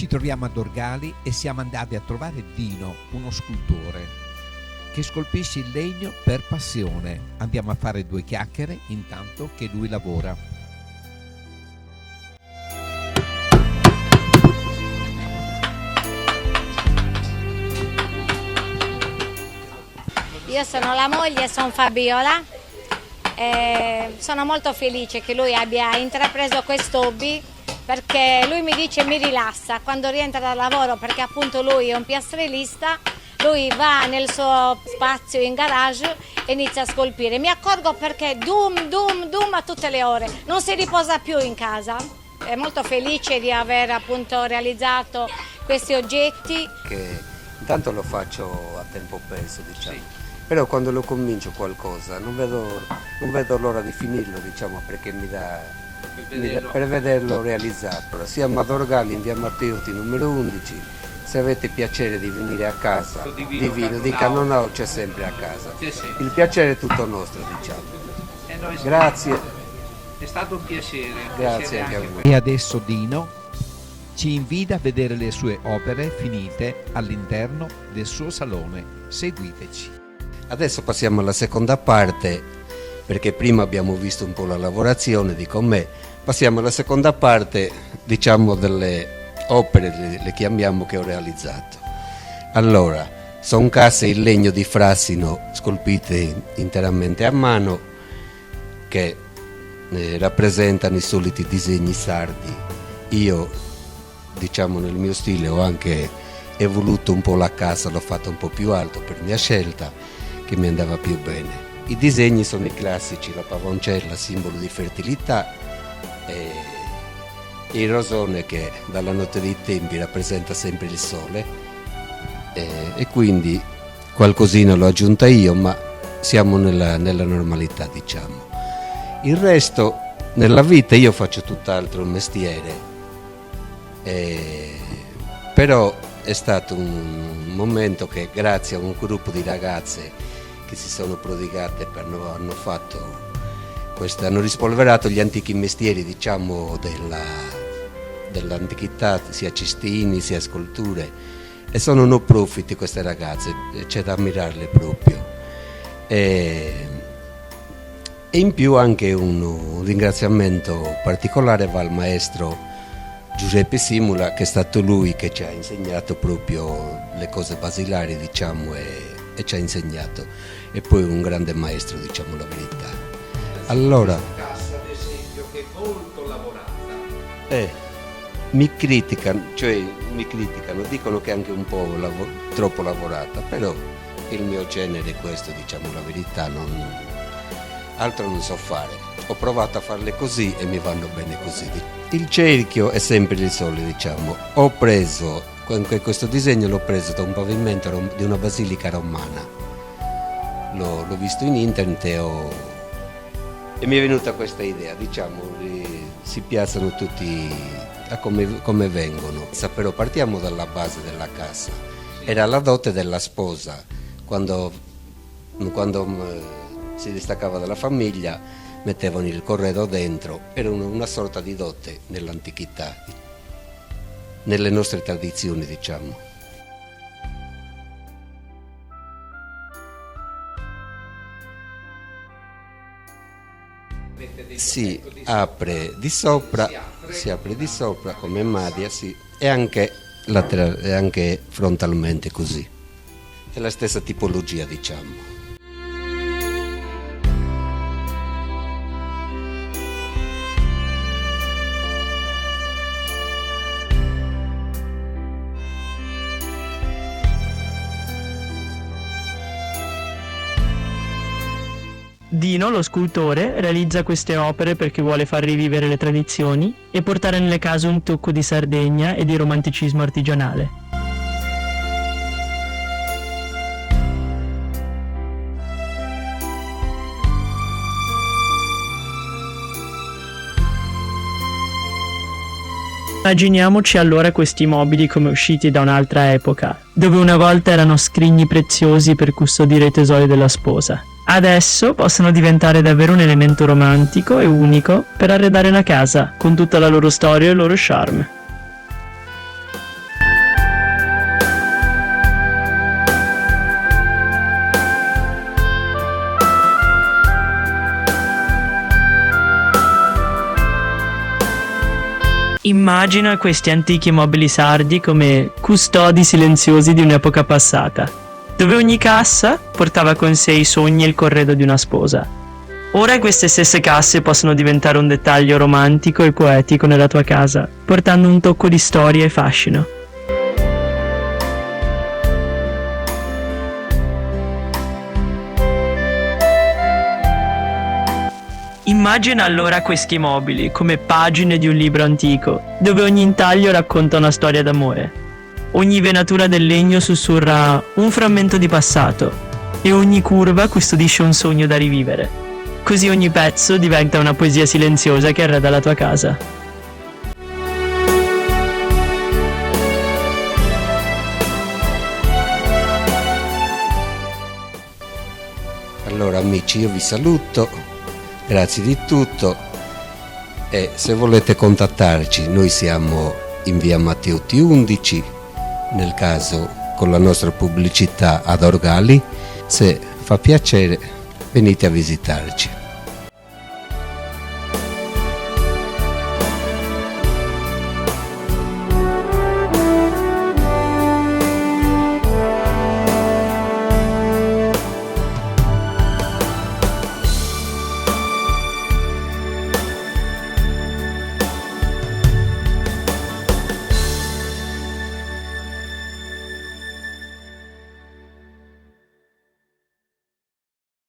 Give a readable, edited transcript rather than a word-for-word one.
troviamo ad Dorgali e siamo andati a trovare Dino, uno scultore, che scolpisce il legno per passione. Andiamo a fare 2 chiacchiere intanto che lui lavora. Io sono la moglie, sono Fabiola. Sono molto felice che lui abbia intrapreso questo hobby, perché lui mi dice mi rilassa quando rientra dal lavoro, perché appunto lui è un piastrellista, lui va nel suo spazio in garage e inizia a scolpire. Mi accorgo perché dum a tutte le ore, non si riposa più in casa. È molto felice di aver appunto realizzato questi oggetti. Che intanto lo faccio a tempo perso, diciamo. Però quando lo comincio qualcosa non vedo l'ora di finirlo, diciamo, perché per vederlo realizzato. Siamo ad Orgali in via Matteotti numero 11, se avete piacere di venire a casa, di Cannonau c'è sempre a casa. Il piacere è tutto nostro, diciamo. Grazie. È stato un piacere. Grazie anche a voi. E adesso Dino ci invita a vedere le sue opere finite all'interno del suo salone. Seguiteci. Adesso passiamo alla seconda parte, perché prima abbiamo visto un po' la lavorazione di com'è. Passiamo alla seconda parte, diciamo, delle opere, le chiamiamo, che ho realizzato. Allora, sono case in legno di frassino scolpite interamente a mano, che rappresentano i soliti disegni sardi. Io, diciamo, nel mio stile ho anche evoluto un po' la casa, l'ho fatta un po' più alto per mia scelta, che mi andava più bene. I disegni sono i classici: la pavoncella, simbolo di fertilità, e il rosone che dalla notte dei tempi rappresenta sempre il sole, e quindi qualcosina l'ho aggiunta io, ma siamo nella normalità, diciamo. Il resto, nella vita io faccio tutt'altro mestiere, però è stato un momento che, grazie a un gruppo di ragazze che si sono prodigate, hanno rispolverato gli antichi mestieri, diciamo, dell'antichità, sia cestini sia sculture, e sono no profit queste ragazze, c'è da ammirarle proprio. E in più anche un ringraziamento particolare va al maestro Giuseppe Simula, che è stato lui che ci ha insegnato proprio le cose basilari, diciamo, e ci ha insegnato. E poi un grande maestro, diciamo la verità. Allora, Cassa, ad esempio, che è molto lavorata. mi criticano, dicono che è anche un po' troppo lavorata, però il mio genere è questo, diciamo la verità, altro non so fare. Ho provato a farle così e mi vanno bene così. Il cerchio è sempre il sole, diciamo. Ho preso, questo disegno l'ho preso da un pavimento di una basilica romana. L'ho visto in internet e mi è venuta questa idea, diciamo, si piazzano tutti a come vengono. Però partiamo dalla base della casa. Era la dote della sposa, quando si distaccava dalla famiglia mettevano il corredo dentro, era una sorta di dote nell'antichità, nelle nostre tradizioni, diciamo. Si apre di sopra come madia, sì, e anche frontalmente così. È la stessa tipologia, diciamo. Dino, lo scultore, realizza queste opere perché vuole far rivivere le tradizioni e portare nelle case un tocco di Sardegna e di romanticismo artigianale. Immaginiamoci allora questi mobili come usciti da un'altra epoca, dove una volta erano scrigni preziosi per custodire i tesori della sposa. Adesso possono diventare davvero un elemento romantico e unico per arredare la casa, con tutta la loro storia e il loro charme. Immagina questi antichi mobili sardi come custodi silenziosi di un'epoca passata, dove ogni cassa portava con sé i sogni e il corredo di una sposa. Ora queste stesse casse possono diventare un dettaglio romantico e poetico nella tua casa, portando un tocco di storia e fascino. Immagina allora questi mobili come pagine di un libro antico, dove ogni intaglio racconta una storia d'amore. Ogni venatura del legno sussurra un frammento di passato e ogni curva custodisce un sogno da rivivere. Così ogni pezzo diventa una poesia silenziosa che arreda la tua casa. Allora amici, io vi saluto. Grazie di tutto e se volete contattarci noi siamo in via Matteotti 11, nel caso con la nostra pubblicità ad Orgali, se fa piacere venite a visitarci.